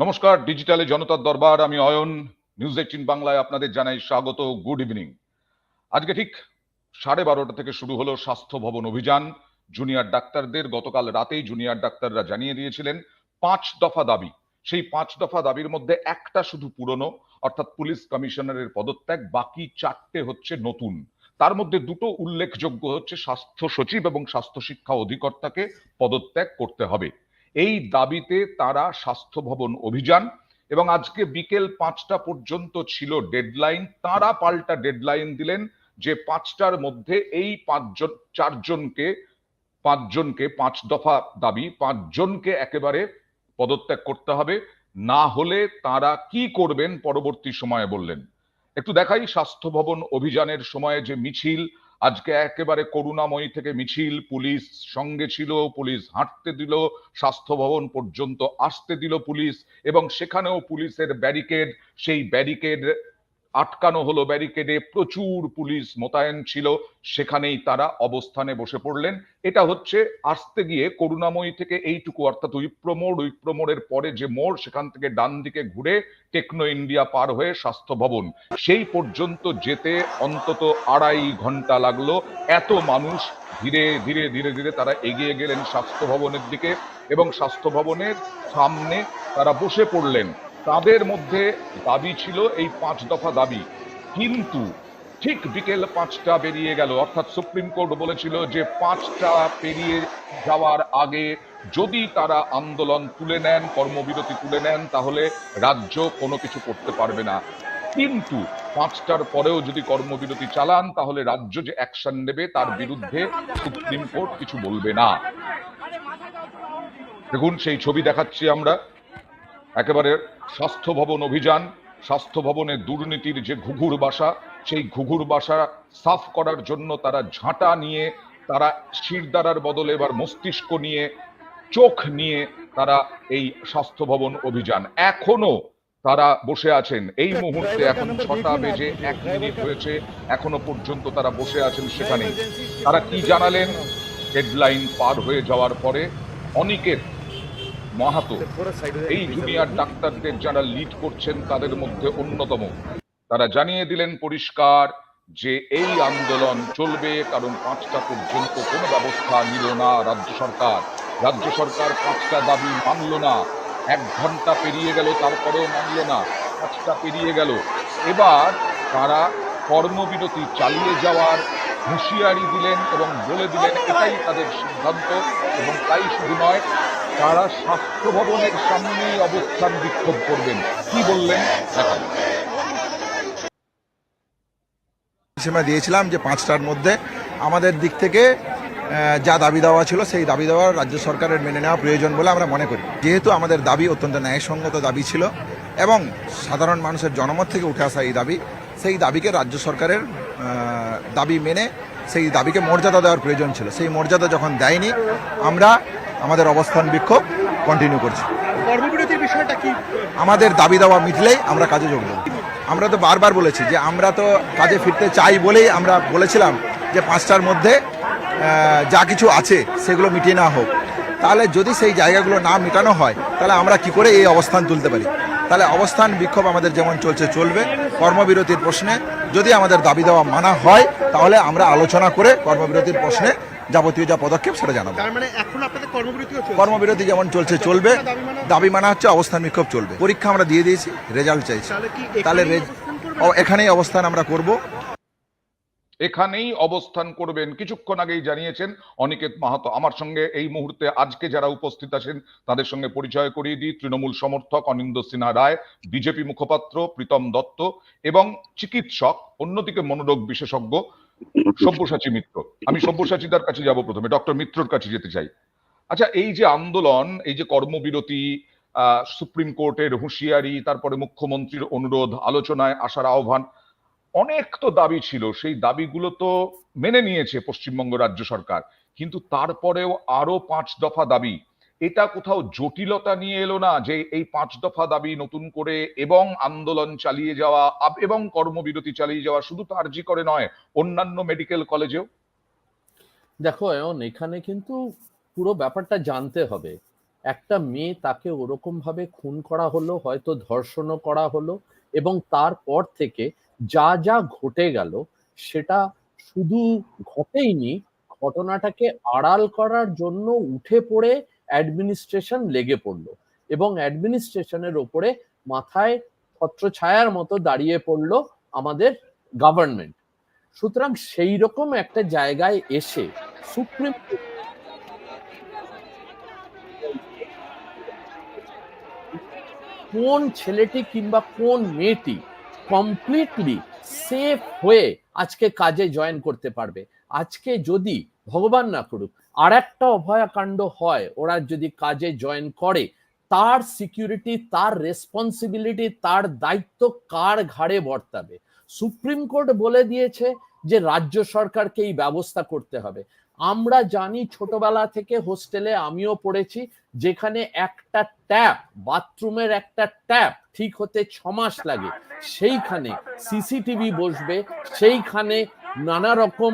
নমস্কার, ডিজিটালে জনতার দরবার। আমি অয়ন, নিউজ 18 বাংলায় আপনাদের জানাই স্বাগত। Good evening. আজকে ঠিক 12:30 থেকে শুরু হলো স্বাস্থ্য ভবন অভিযান। জুনিয়র ডাক্তারদের গতকাল রাতেই জুনিয়র ডাক্তাররা জানিয়ে দিয়েছিলেন 5 দফা দাবি। সেই 5 দফা দাবির মধ্যে একটা শুধু পুরনো, অর্থাৎ পুলিশ কমিশনারের পদত্যাগ, বাকি 4টে হচ্ছে নতুন। তার মধ্যে দুটো উল্লেখযোগ্য হচ্ছে স্বাস্থ্য সচিব এবং স্বাস্থ্য শিক্ষা অধিকর্তাকে পদত্যাগ করতে হবে। এই দাবিতে তারা স্বাস্থ্য ভবন অভিযান, এবং আজকে বিকেল 5টা পর্যন্ত ছিল ডেডলাইন। তারা পাল্টা ডেডলাইন দিলেন যে 5টার মধ্যে এই চারজনকে 5 দফা দাবি, 5জনকে একেবারে পদত্যাগ করতে হবে। না হলে তারা কি করবেন পরবর্তী সময়ে বললেন। একটু দেখাই স্বাস্থ্য ভবন অভিযানের সময় যে মিছিল, আজকে একেবারে করুণাময়ী থেকে মিছিল, পুলিশ সঙ্গে ছিল, পুলিশ হাঁটতে দিল, স্বাস্থ্য ভবন পর্যন্ত আসতে দিল পুলিশ, এবং সেখানেও পুলিশের ব্যারিকেড, সেই ব্যারিকেড আটকানো হলো, ব্যারিকেডে প্রচুর পুলিশ মোতায়েন ছিল, সেখানেই তারা অবস্থানে বসে পড়লেন। এটা হচ্ছে আসতে গিয়ে করুণাময়ী থেকে এইটুকু, অর্থাৎ উইপ্রমোড়ের পরে যে মোড়, সেখান থেকে ডান দিকে ঘুরে টেকনো ইন্ডিয়া পার হয়ে স্বাস্থ্য ভবন, সেই পর্যন্ত যেতে অন্তত 2.5 ঘন্টা লাগলো। এত মানুষ ধীরে ধীরে ধীরে ধীরে তারা এগিয়ে গেলেন স্বাস্থ্য ভবনের দিকে, এবং স্বাস্থ্য ভবনের সামনে তারা বসে পড়লেন। তাদের মধ্যে দাবি ছিল এই 5 দফা দাবি। কিন্তু ঠিক বিকেল 5টা বেরিয়ে গেল, অর্থাৎ সুপ্রিম কোর্ট বলেছিল যে 5টা পেরিয়ে যাওয়ার আগে যদি তারা আন্দোলন তুলে নেন, কর্মবিরতি তুলে নেন, তাহলে রাজ্য কোনো কিছু করতে পারবে না। কিন্তু 5টার পরেও যদি কর্মবিরতি চালান, তাহলে রাজ্য যে অ্যাকশন নেবে তার বিরুদ্ধে সুপ্রিম কোর্ট কিছু বলবে না। দেখুন, সেই ছবি দেখাচ্ছি আমরা। একেবারে স্বাস্থ্য ভবন অভিযান, স্বাস্থ্য ভবনের দুর্নীতির যে ঘুঘুর বাসা, সেই ঘুঘুর বাসা সাফ করার জন্য তারা ঝাঁটা নিয়ে, তারা শিরদাঁড়ার বদলে এবার মস্তিষ্ক নিয়ে, চোখ নিয়ে তারা এই স্বাস্থ্য ভবন অভিযান। এখনো তারা বসে আছেন। এই মুহূর্তে এখন 6টা বেজে 1 মিনিট হয়েছে, এখনো পর্যন্ত তারা বসে আছেন সেখানে। তারা কি জানালেন ডেডলাইন পার হয়ে যাওয়ার পরে? অনিকেত মাহাতো, এই জুনিয়র ডাক্তারদের যারা লিড করছেন তাদের মধ্যে অন্যতম, তারা জানিয়ে দিলেন পরিষ্কার যে এই আন্দোলন চলবে, কারণ 5টা পর্যন্ত কোনো ব্যবস্থা নিল না রাজ্য সরকার। রাজ্য সরকার 5টা দাবি মানল না। 1 ঘন্টা পেরিয়ে গেল, তারপরেও মানল না। 5টা পেরিয়ে গেল। এবার তারা কর্মবিরতি চালিয়ে যাওয়ার হুঁশিয়ারি দিলেন এবং বলে দিলেন এটাই তাদের সিদ্ধান্ত। এবং তাই শুধু নয়, তারা স্বাস্থ্য ভবনের সামনেই অবস্থান বিক্ষোভ করবেন। কি বললেন দেখান। দিয়েছিলাম যে 5টার মধ্যে আমাদের দিক থেকে যা দাবি দেওয়া ছিল সেই দাবি দেওয়া রাজ্য সরকারের মেনে নেওয়া প্রয়োজন বলে আমরা মনে করি। যেহেতু আমাদের দাবি অত্যন্ত ন্যায়সঙ্গত দাবি ছিল এবং সাধারণ মানুষের জনমত থেকে উঠে আসা এই দাবি, সেই দাবিকে রাজ্য সরকারের দাবি মেনে সেই দাবিকে মর্যাদা দেওয়ার প্রয়োজন ছিল। সেই মর্যাদা যখন দেয়নি, আমরা আমাদের অবস্থান বিক্ষোভ কন্টিনিউ করছি। কর্মবিরতির বিষয়টা কি? আমাদের দাবি দেওয়া মিটলেই আমরা কাজে যোগ দেব। আমরা তো বারবার বলেছি যে আমরা তো কাজে ফিরতে চাই বলেই আমরা বলেছিলাম যে 5টার মধ্যে যা কিছু আছে সেগুলো মিটিয়ে না হোক। তাহলে যদি সেই জায়গাগুলো না মেটানো হয়, তাহলে আমরা কি করে এই অবস্থান তুলতে পারি? তাহলে অবস্থান বিক্ষোভ আমাদের যেমন চলছে চলবে। কর্মবিরতির প্রশ্নে যদি আমাদের দাবি দেওয়া মানা হয়, তাহলে আমরা আলোচনা করে কর্মবিরতির প্রশ্নে যাবতীয় যা পদক্ষেপ সেটা জানাবো। তার মানে এখন আপনাদের কর্মবিরতি যেমন চলছে চলবে, দাবি মানা হচ্ছে, অবস্থান বিক্ষোভ চলবে। পরীক্ষা আমরা দিয়ে দিয়েছি, রেজাল্ট চাইছি। তাহলে এখানেই অবস্থান আমরা করব। এখানেই অবস্থান করবেন কিছুক্ষণ আগেই জানিয়েছেন অনিকেত মাহাতো। আমার সঙ্গে এই মুহূর্তে আজকে যারা উপস্থিত আছেন তাদের সঙ্গে পরিচয় করিয়ে দিই। তৃণমূল সমর্থক অনিন্দ্য সিনহা রায়, বিজেপি মুখপাত্র প্রীতম দত্ত, এবং চিকিৎসক, অন্যদিকে মনোরোগ বিশেষজ্ঞ সব্যসাচী মিত্র। আমি সব্যসাচীদার কাছে যাব প্রথমে, ডক্টর মিত্রর কাছে যেতে চাই। আচ্ছা, এই যে আন্দোলন, এই যে কর্মবিরতি, সুপ্রিম কোর্টের হুঁশিয়ারি, তারপরে মুখ্যমন্ত্রীর অনুরোধ, আলোচনায় আসার আহ্বান, অনেক তো দাবি ছিল, সেই দাবিগুলো তো মেনে নিয়েছে পশ্চিমবঙ্গ রাজ্য সরকার, কিন্তু তারপরেও আরো 5 দফা দাবি। এটা কোথাও জটিলতা নিয়ে এলো না যে এই 5 দফা দাবি নতুন করে এবং আন্দোলন চালিয়ে যাওয়া এবং কর্মবিরতি চালিয়ে যাওয়া, শুধু তো আরজি করে নয়, অন্যান্য মেডিকেল কলেজেও? দেখো, এখানে কিন্তু পুরো ব্যাপারটা জানতে হবে। একটা মেয়ে, তাকে ওরকম ভাবে খুন করা হলো, হয়তো ধর্ষণও করা হলো, এবং তারপর থেকে যা যা ঘটে গেল সেটা শুধু ঘটেইনি, ঘটনাটাকে আড়াল করার জন্য উঠে পড়ে অ্যাডমিনিস্ট্রেশন লেগে পড়লো, এবং অ্যাডমিনিস্ট্রেশনের ওপরে মাথায় ছত্রছায়ার মতো দাঁড়িয়ে পড়লো আমাদের গভর্নমেন্ট। সুতরাং সেই রকম একটা জায়গায় এসে সুপ্রিম কোন ছেলেটি কিংবা কোন মেয়েটি কমপ্লিটলি সেফ হয়ে আজকে কাজে জয়েন করতে পারবে। আজকে যদি ভগবান না করুক আর একটা অভয়াকাণ্ড হয়, ওরা যদি কাজে জয়েন করে, তার সিকিউরিটি, তার রেসপন্সিবিলিটি, তার দায়িত্ব কার ঘাড়ে বর্তাবে? সুপ্রিম কোর্ট বলে দিয়েছে যে রাজ্য সরকারকে এই ব্যবস্থা করতে হবে। আমরা জানি, ছোটবেলা থেকে হোস্টেলে আমিও পড়েছি, যেখানে একটা ট্যাপ, বাথরুমের একটা ট্যাপ ঠিক হতে 6 মাস লাগে, সেইখানে সিসিটিভি বসবে, সেইখানে নানা রকম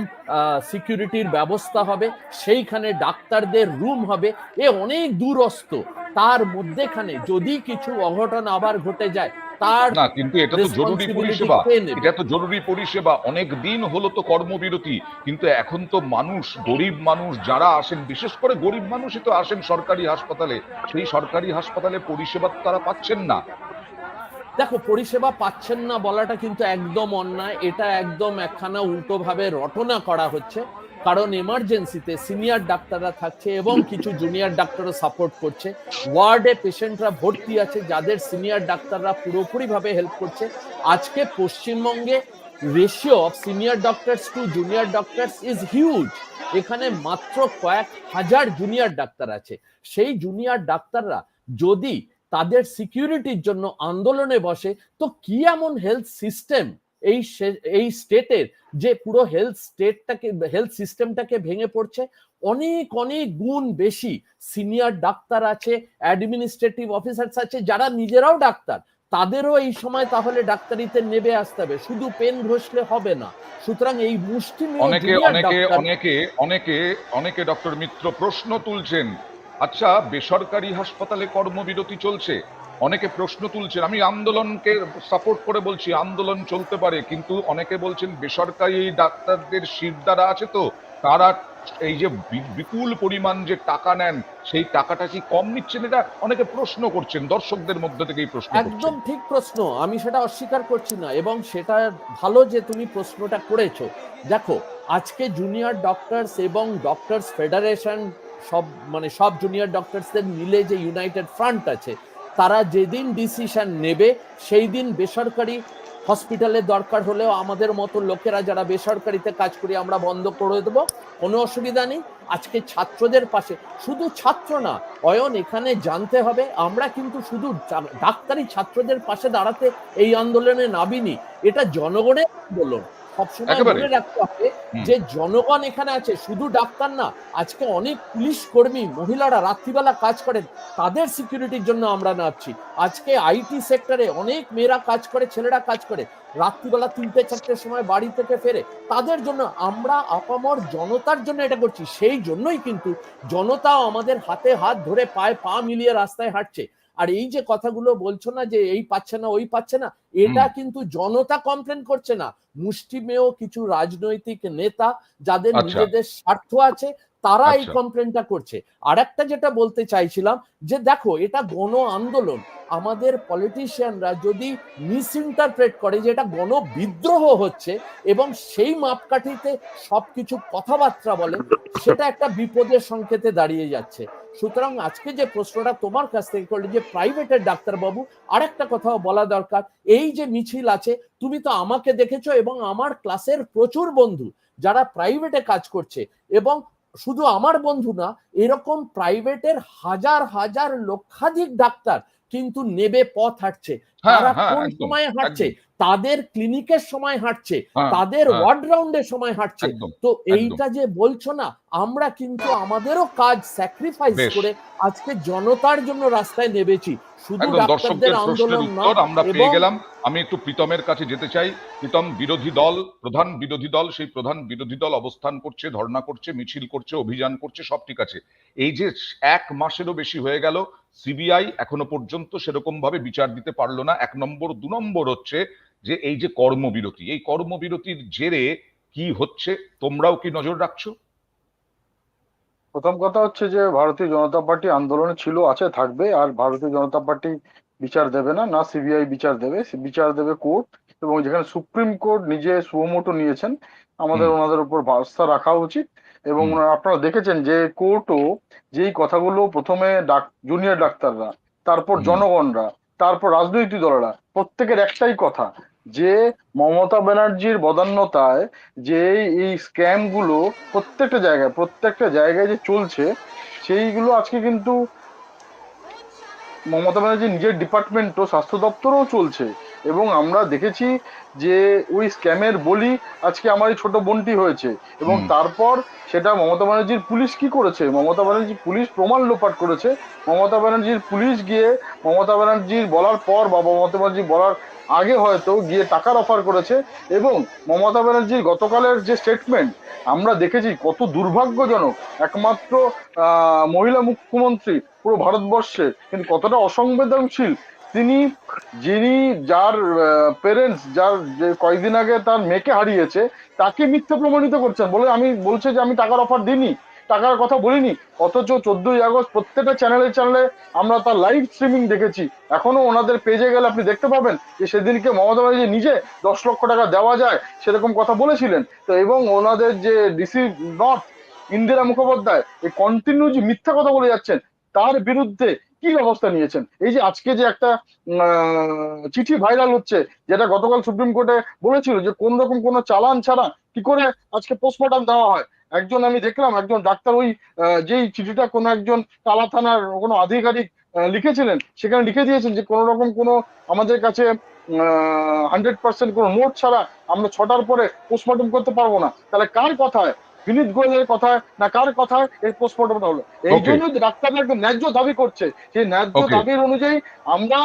সিকিউরিটির ব্যবস্থা হবে, সেইখানে ডাক্তারদের রুম হবে, এ অনেক দূরস্থ। তার মধ্যেখানে যদি কিছু অঘটন আবার ঘটে যায়, তার না, কিন্তু এটা তো জরুরি রেসপন্সিবিলিটি পরিষেবা, কে নেবে? এটা তো জরুরি পরিষেবা। অনেক দিন হলো তো কর্মবিরতি, কিন্তু এখন তো মানুষ, গরিব মানুষ যারা আসেন, বিশেষ করে গরিব মানুষই তো আসেন সরকারি হাসপাতালে, সেই সরকারি হাসপাতালে পরিষেবা তো তারা পাচ্ছেন না। দেখো, পরিষেবা পাচ্ছেন না বলাটা কিন্তু একদম অন্যায়, এটা একদম একখানা উল্টো ভাবে রটনা করা হচ্ছে। কারণ এমার্জেন্সিতে সিনিয়র ডাক্তাররা থাকছে এবং কিছু জুনিয়র ডাক্তারও সাপোর্ট করছে। ওয়ার্ডে পেশেন্টরা ভর্তি আছে, যাদের সিনিয়র ডাক্তাররা পুরোপুরি ভাবে হেল্প করছে। আজকে পশ্চিমবঙ্গে ratio of senior doctors to junior doctors is huge. এখানে মাত্র কয়েক হাজার জুনিয়র ডাক্তার আছে। সেই জুনিয়র ডাক্তাররা যদি তাদের সিকিউরিটির জন্য আন্দোলনে বসে, তো কি এমন হেলথ সিস্টেম এই স্টেটের যে পুরো হেলথ সিস্টেমটাকে ভেঙে পড়ছে? অনেক অনেক গুণ বেশি সিনিয়র ডাক্তার আছে, অ্যাডমিনিস্ট্রেটিভ অফিসার্স আছে, যারা নিজেরাও ডাক্তার। তাদেরও এই সময় তাহলে ডাক্তারিতে নেবে আসতে হবে, শুধু পেন ঘষলে হবে না। সুতরাং এই মুষ্টিমেয় অনেকে জুনিয়র অনেকে ডাক্তার। অনেকে অনেকে অনেকে ডক্টর মিত্র প্রশ্ন তুলছেন, আচ্ছা বেসরকারি হাসপাতালে কর্মবিরতি চলছে, অনেকে প্রশ্ন তুলছেন, আমি আন্দোলনকে সাপোর্ট করে বলছি আন্দোলন চলতে পারে, কিন্তু অনেকে বলছেন বেসরকারি ডাক্তারদের শিরদাঁড়া আছে, তো তারা এই যে বিপুল পরিমাণ যে টাকা নেন, সেই টাকাটা কি কম নিচ্ছেন? এটা অনেকে প্রশ্ন করছেন, দর্শকদের মধ্যে থেকে এই প্রশ্ন করছেন। একদম ঠিক প্রশ্ন, আমি সেটা অস্বীকার করছি না, এবং সেটা ভালো যে তুমি প্রশ্নটা করেছো। দেখো, আজকে জুনিয়র ডক্টরস এবং ডক্টরস ফেডারেশন, সব জুনিয়র ডক্টরসদের মিলে যে ইউনাইটেড ফ্রন্ট আছে, তারা যেদিন ডিসিশন নেবে সেই দিন বেসরকারি হসপিটালে দরকার হলেও আমাদের মতো লোকেরা যারা বেসরকারিতে কাজ করি আমরা বন্ধ করে দেবো, কোনো অসুবিধা নেই। আজকে ছাত্রদের পাশে, শুধু ছাত্র না অয়ন, এখানে জানতে হবে, আমরা কিন্তু শুধু ডাক্তারি ছাত্রদের পাশে দাঁড়াতে এই আন্দোলনে নামিনি, এটা জনগণের আন্দোলন। সবসময় একেবারে। মনে রাখতে হবে যে জনগণ এখানে আছে, শুধু ডাক্তার না। আজকে অনেক পুলিশ কর্মী মহিলারা রাত্রিবেলা কাজ করেন, তাদের সিকিউরিটির জন্য আমরা নামছি। আজকে আইটি সেক্টরে অনেক মেয়েরা কাজ করে, ছেলেরা কাজ করে, রাত্রিবেলা 3টে-4টের সময় বাড়ি থেকে ফেরে, তাদের জন্য আমরা আপামর জনতার জন্য এটা করছি। সেই জন্যই কিন্তু জনতাও আমাদের হাতে হাত ধরে, পায়ে পা মিলিয়ে রাস্তায় হাঁটছে। আর এই যে কথাগুলো বলছো না যে এই পাচ্ছে না ওই পাচ্ছে না, এটা কিন্তু জনতা কমপ্লেন করছে না, মুষ্টিমেয় কিছু রাজনৈতিক নেতা যাদের আচ্ছা, নিজেদের স্বার্থ আছে, তারা এই আচ্ছা। কমপ্লেনটা করছে। আর একটা যেটা বলতে চাইছিলাম, যে দেখো, এটা গণ আন্দোলন। আমাদের পলিটিশিয়ানরা যদি মিসইন্টারপ্রেট করে যে এটা গণ বিদ্রোহ হচ্ছে এবং সেই মাপকাঠিতে সবকিছু কথাবার্তা বলে, সেটা একটা বিপদের সংকেতে দাঁড়িয়ে যাচ্ছে। সুতরাং আজকে যে প্রশ্নটা তোমার কাছ থেকে করলে যে প্রাইভেটের ডাক্তারবাবু, আরেকটা কথাও বলা দরকার, এই যে মিছিল আছে, তুমি তো আমাকে দেখেছো এবং আমার ক্লাসের প্রচুর বন্ধু যারা প্রাইভেটে কাজ করছে, এবং শুধু আমার বন্ধু না, এরকম প্রাইভেটের হাজার হাজার লক্ষাধিক ডাক্তার কিন্তু নেবে পথ হাঁটছে। হ্যাঁ তারা হ্যাঁ কোন একদম সময়ে হাঁটছে? একদম তাদের ক্লিনিকের সময় হাঁটছে, হ্যাঁ তাদের হ্যাঁ ওয়ার্ড রাউন্ডের সময় হাঁটছে। একদম তো একদম এইটা যে বলছো না, আমরা কিন্তু আমাদেরও কাজ স্যাক্রিফাইস বেশ করে আজকে জনতার জন্য রাস্তায় নেমেছি, শুধু একদম ডাক্তারদের দর্শকদের প্রশ্নের আন্দোলন উত্তর নয়। আমরা এবং পেয়ে গেলাম। আমি একটু প্রীতমের কাছে যেতে চাই। প্রীতম, বিরোধী দল, প্রধান বিরোধী দল, সেই প্রধান বিরোধী দল অবস্থান করছে, ধর্ণা করছে, মিছিল করছে, অভিযান করছে, সব ঠিক আছে। এই যে 1 মাসেরও বেশি হয়ে গেল, সিবিআই এখনো পর্যন্ত সেরকম ভাবে বিচার দিতে পারলো না। 1 নম্বর। 2 নম্বর হচ্ছে যে এই যে কর্মবিরতি, এই কর্মবিরতির জেরে কি হচ্ছে, তোমরাও কি নজর রাখছো? প্রথম কথা হচ্ছে যে ভারতীয় জনতা পার্টি আন্দোলনে ছিল, আছে, থাকবে। আর ভারতীয় জনতা পার্টি বিচার দেবে না, না সিবিআই বিচার দেবে, বিচার দেবে কোর্ট। এবং যেখানে সুপ্রিম কোর্ট নিজে সুমোটো নিয়েছেন, আমাদের হুম ওনাদের উপর ভরসা রাখা উচিত। এবং হুম আপনারা দেখেছেন যে কোর্টও যেই কথাগুলো প্রথমে জুনিয়র ডাক্তাররা, তারপর হুম জনগণরা, তারপর রাজনৈতিক দলেরা, প্রত্যেকের একটাই কথা, যে মমতা ব্যানার্জির বদান্যতায় যে এই স্ক্যাম গুলো প্রত্যেকটা জায়গায় যে চলছে, সেইগুলো আজকে কিন্তু মমতা ব্যানার্জি নিজের ডিপার্টমেন্টও, স্বাস্থ্য দপ্তরও চলছে। এবং আমরা দেখেছি যে ওই স্ক্যামের বলি আজকে আমার এই ছোট বোনটি হয়েছে। এবং হুম তারপর সেটা মমতা ব্যানার্জির পুলিশ কি করেছে, মমতা ব্যানার্জি পুলিশ প্রমাণ লোপাট করেছে। মমতা ব্যানার্জির পুলিশ গিয়ে মমতা ব্যানার্জির বলার পর বা মমতা ব্যানার্জি বলার আগে হয়তো গিয়ে টাকার অফার করেছে। এবং মমতা ব্যানার্জির গতকালের যে স্টেটমেন্ট আমরা দেখেছি কত দুর্ভাগ্যজনক। একমাত্র মহিলা মুখ্যমন্ত্রী পুরো ভারতবর্ষে, কিন্তু কতটা অসংবেদনশীল তিনি, যিনি যার পেরেন্টস, যার যে কয়েকদিন আগে তার মেয়েকে হারিয়েছে, তাকে মিথ্যা প্রমাণিত করছেন বলে আমি বলছে যে আমি টাকার অফার দিইনি, টাকার কথা বলিনি। অথচ 14ই আগস্ট প্রত্যেকটা চ্যানেলে আমরা তার লাইভ স্ট্রিমিং দেখেছি। এখনো ওনাদের পেজে গেলে আপনি দেখতে পাবেন যে সেদিনকে মমতা ব্যানার্জি নিজে 10 লক্ষ টাকা দেওয়া যায় সেরকম কথা বলেছিলেন। তো এবং ওনাদের যে ডিসি নর্থ ইন্দিরা মুখোপাধ্যায় এই কন্টিনিউ যে মিথ্যা কথা বলে যাচ্ছেন, তার বিরুদ্ধে কি ব্যবস্থা নিয়েছেন? এই যে আজকে যে একটা চিঠি ভাইরাল হচ্ছে, যেটা গতকাল সুপ্রিম কোর্টে বলেছিল যে কোন রকম কোনো চালান ছাড়া কি করে আজকে পোস্টমর্টম দেওয়া হয়। একজন আমি দেখলাম একজন ডাক্তার ওই যেই চিঠিটা কোনো একজন টালা থানার কোনো আধিকারিক লিখেছিলেন, সেখানে লিখে দিয়েছেন যে কোনো রকম কোনো আমাদের কাছে 100% কোনো নোট ছাড়া আমরা 6টার পরে পোস্টমর্টম করতে পারবো না। তাহলে কার কথায়, বিনীত গোয়েলের কথায় না কার কথায় এই পোস্টমর্টমটা হলো? এই ওকে জন্য ডাক্তাররা একটা ন্যায্য দাবি করছে, সেই ন্যায্য ওকে দাবির অনুযায়ী আমরা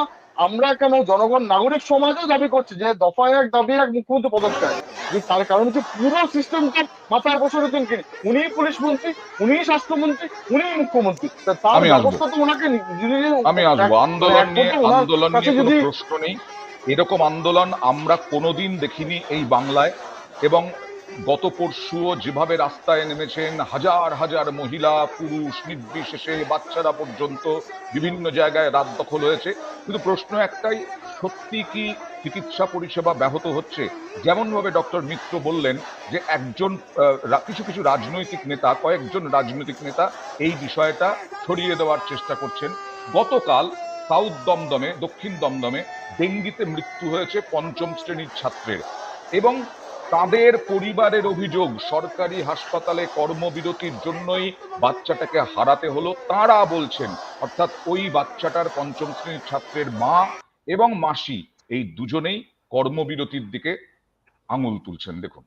আমরা কেন জনগণ, নাগরিক সমাজও দাবি করছে যে দফায় 1 দাবি 1 মুখ্যমন্ত্রী পদত্যাগ। যে তার কারণ হচ্ছে পুরো সিস্টেমটা মাথায় বসে রয়েছেন তিনি, উনিই পুলিশ মন্ত্রী, উনিই স্বাস্থ্যমন্ত্রী, উনিই মুখ্যমন্ত্রী। তার আমি আসবো, ব্যবস্থা তো ওনাকে আমি আসবো। আন্দোলন এক নিয়ে, পথে ওনার আন্দোলন কাছে নিয়ে কোনো যদি প্রশ্ন নেই। এরকম আন্দোলন আমরা কোনোদিন দেখিনি এই বাংলায়। এবং গত পরশুও যেভাবে রাস্তায় নেমেছেন হাজার হাজার মহিলা পুরুষ নির্বিশেষে, বাচ্চারা পর্যন্ত, বিভিন্ন জায়গায় রাত দখল হয়েছে। কিন্তু প্রশ্ন একটাই, সত্যি কি চিকিৎসা পরিষেবা ব্যাহত হচ্ছে? যেমন ভাবে ডক্টর মিত্র বললেন যে একজন কিছু কিছু রাজনৈতিক নেতা, কয়েকজন রাজনৈতিক নেতা এই বিষয়টা ছড়িয়ে দেওয়ার চেষ্টা করছেন। গতকাল সাউথ দমদমে, দক্ষিণ দমদমে ডেঙ্গিতে মৃত্যু হয়েছে 5ম শ্রেণীর ছাত্রের। এবং তাদের পরিবারের অভিযোগ সরকারি হাসপাতালে কর্মবিরতির জন্যই বাচ্চাটাকে হারাতে হলো। তারা বলছেন, অর্থাৎ ওই বাচ্চাটার 5ম শ্রেণীর ছাত্রের মা এবং মাসি, এই দুজনেই কর্মবিরতির দিকে আঙুল তুলছেন। দেখুন।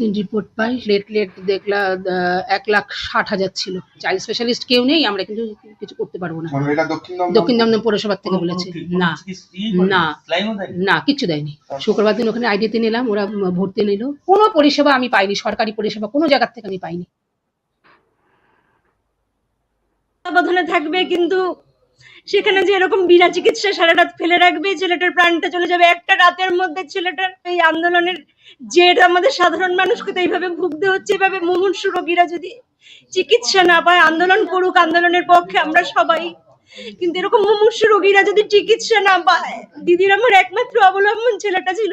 দিন রিপোর্ট পাই, প্লেটলেট দেখলাম 1,60,000 ছিল। চাইল্ড স্পেশালিস্ট কেউ নেই, আমরা কিন্তু কিছু করতে পারবো না। দক্ষিণ দমদম পৌরসভা থেকে বলেছে না, না, না, কিচ্ছু দেয়নি। শুক্রবার দিন ওখানে আইডিতে নিলাম, ওরা ভর্তি নিল। কোনো পরিষেবা আমি পাইনি, সরকারি পরিষেবা কোনো জায়গার থেকে আমি পাইনি। তত্ত্বাবধানে থাকবে, কিন্তু সেখানে যে এরকম বিনা চিকিৎসা সারা রাত ফেলে রাখবে, ছেলেটার প্রাণটা চলে যাবে একটা রাতের মধ্যে। ছেলেটার এই আন্দোলনের জের আমাদের সাধারণ মানুষকে তো এইভাবে ভুগতে হচ্ছে। এভাবে মুমূর্ষু রোগীরা যদি চিকিৎসা না পায়, আন্দোলন করুক, আন্দোলনের পক্ষে আমরা সবাই, কিন্তু এরকম মুমূর্ষু রোগীরা যদি চিকিৎসা না পায়, দিদির আমার একমাত্র অবলম্বন ছেলেটা ছিল।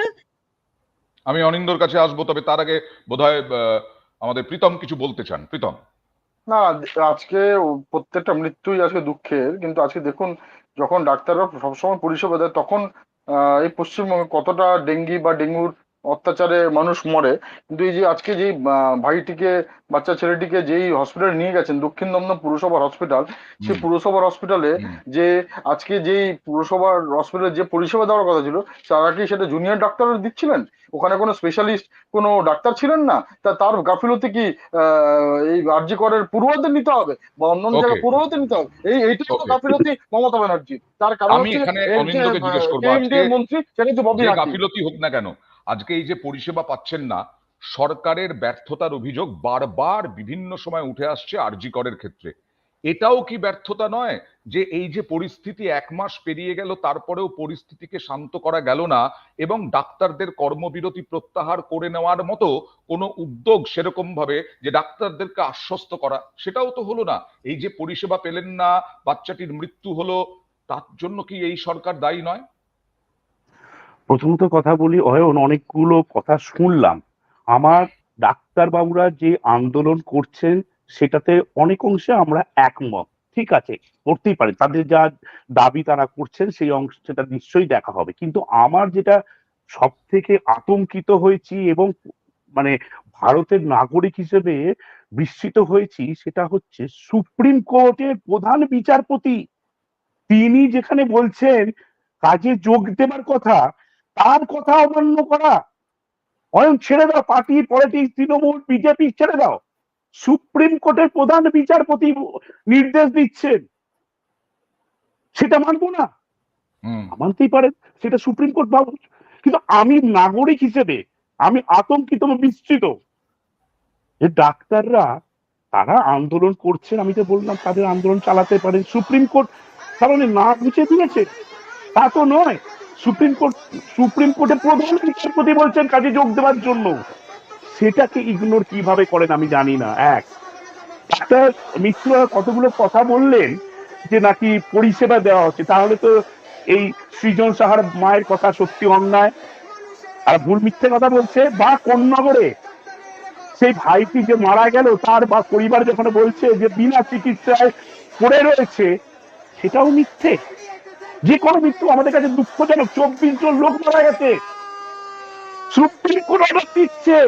আমি অনিন্দর কাছে আসবো, তবে তার আগে বোধহয় আমাদের প্রীতম কিছু বলতে চান। প্রীতম। না, আজকে প্রত্যেকটা মৃত্যুই আজকে দুঃখের, কিন্তু আজকে দেখুন যখন ডাক্তাররা সবসময় পরিষেবা দেয়, তখন এই পশ্চিমবঙ্গে কতটা ডেঙ্গি বা ডেঙ্গুর অত্যাচারে মানুষ মরে, কিন্তু এই যে আজকে যেই ভাইটিকে, বাচ্চা ছেলেটিকে যেই হসপিটালে নিয়ে গেছেন, দক্ষিণ দমদম পুরসভার হসপিটাল, সেই হুম, পুরসভার হসপিটালে হুম। যে আজকে যেই পুরসভার হসপিটালে যে পরিষেবা দেওয়ার কথা ছিল, তারা কি সেটা জুনিয়র ডাক্তাররা দিচ্ছিলেন? ওখানে কোনো স্পেশালিস্ট কোনো ডাক্তার ছিলেন না? তার গাফিলতি কি এই আরজি করের পড়ুয়াদের নিতে হবে বা অন্যান্য ওকে, জায়গায় পড়ুয়াদের নিতে হবে? এইটাই তো ওকে। গাফিলতি মমতা ব্যানার্জি। তার কারণ আমি হচ্ছে এখানে এর যে অনিন্দকে জিজ্ঞেস করবো, আজকে কেএমডি মন্ত্রী, সেটা হচ্ছে ববি যে হাকিম। গাফিলতি হোক না কেন, আজকে এই যে পরিষেবা পাচ্ছেন না, সরকারের ব্যর্থতার অভিযোগ বারবার বিভিন্ন সময় উঠে আসছে আরজি করের ক্ষেত্রে। এটাও কি ব্যর্থতা নয় যে এই যে পরিস্থিতি 1 মাস পেরিয়ে গেল, তারপরেও পরিস্থিতিকে শান্ত করা গেল না এবং ডাক্তারদের কর্মবিরতি প্রত্যাহার করে নেওয়ার মতো কোনো উদ্যোগ সেরকম ভাবে যে ডাক্তারদেরকে আশ্বস্ত করা, সেটাও তো হলো না। এই যে পরিষেবা পেলেন না, বাচ্চাটির মৃত্যু হলো, তার জন্য কি এই সরকার দায়ী নয়? প্রথমত কথা বলি, অয়ন, অনেকগুলো কথা শুনলাম। আমার ডাক্তারবাবুরা যে আন্দোলন করছেন সেটাতে অনেক অংশে আমরা একমত, ঠিক আছে, করতেই পারে, তাদের যা দাবি তারা করছেন সেই অংশ সেটা নিশ্চয়ই দেখা হবে। কিন্তু আমার যেটা সব থেকে আতঙ্কিত হয়েছি এবং মানে ভারতের নাগরিক হিসেবে বিস্মিত হয়েছি, সেটা হচ্ছে সুপ্রিম কোর্টের প্রধান বিচারপতি তিনি যেখানে বলছেন কাজে যোগ দেবার কথা, তার কথা অমান্য করা। অয়ন, ছেড়ে দাও পার্টি পলিটিক্স, তৃণমূল বিজেপি ছেড়ে দাও, সুপ্রিম কোর্টের প্রধান বিচারপতি নির্দেশ দিচ্ছেন, সেটা মানবো না? হুম। মানতেই পারেন, সেটা সুপ্রিম কোর্ট ভাব, কিন্তু আমি নাগরিক হিসেবে আমি আতঙ্কিত এবং বিস্মিত যে ডাক্তাররা তারা আন্দোলন করছেন। আমি তো বললাম তাদের আন্দোলন চালাতে পারেন, সুপ্রিম কোর্ট তাহলে না বুঝে দিয়েছে তা তো নয়। সুপ্রিম কোর্টের প্রধান বিচারপতি বলছেন কাজে যোগ দেওয়ার জন্য, সেটাকে ইগনোর কিভাবে করেন আমি জানি না। এক, ডাক্তার মিত্র কতগুলো কথা বললেন যে নাকি পরিষেবা দেওয়া হচ্ছে, তাহলে তো এই সৃজন সাহার মায়ের কথা সত্যি অন্যায় আর ভুল মিথ্যে কথা বলছে। বা কোন নগরে সেই ভাইটি যে মারা গেল তার বা পরিবার যখন বলছে যে বিনা চিকিৎসায় পড়ে রয়েছে, সেটাও মিথ্যে। যে কোনো মৃত্যু আমাদের কাছে দুঃখজনক। 24 জন লোক মারা গেছে, সুপ্রিম কোর্ট অর্ডার দিচ্ছে,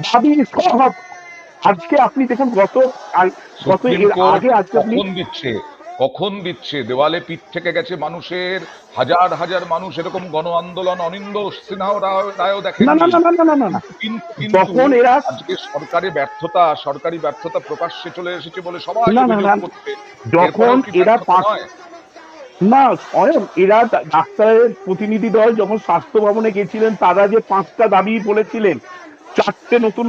দাবি সব। আজকে আপনি দেখুন গত সুপ্রিম এর কোর্ট আগে আজকে আপনি কখন দিচ্ছে? দেওয়ালে পিঠ থেকে গেছে মানুষের, হাজার হাজার মানুষ এরকম গণ আন্দোলন, অনিন্দ সিনহাও রায়ও না দেখেননি। না না না না না না না, কিন্তু যখন এরা আজকে সরকারি ব্যর্থতা প্রকাশ্যে চলে এসেছে বলে সবাই না না অভিযোগ না, করছে। যখন এরপরেও কি এরা ব্যর্থতা নয়? না অয়ন, এরা ডাক্তারের প্রতিনিধি দল যখন স্বাস্থ্য ভবনে গেছিলেন, তারা যে 5টা দাবি বলেছিলেন, 4টে নতুন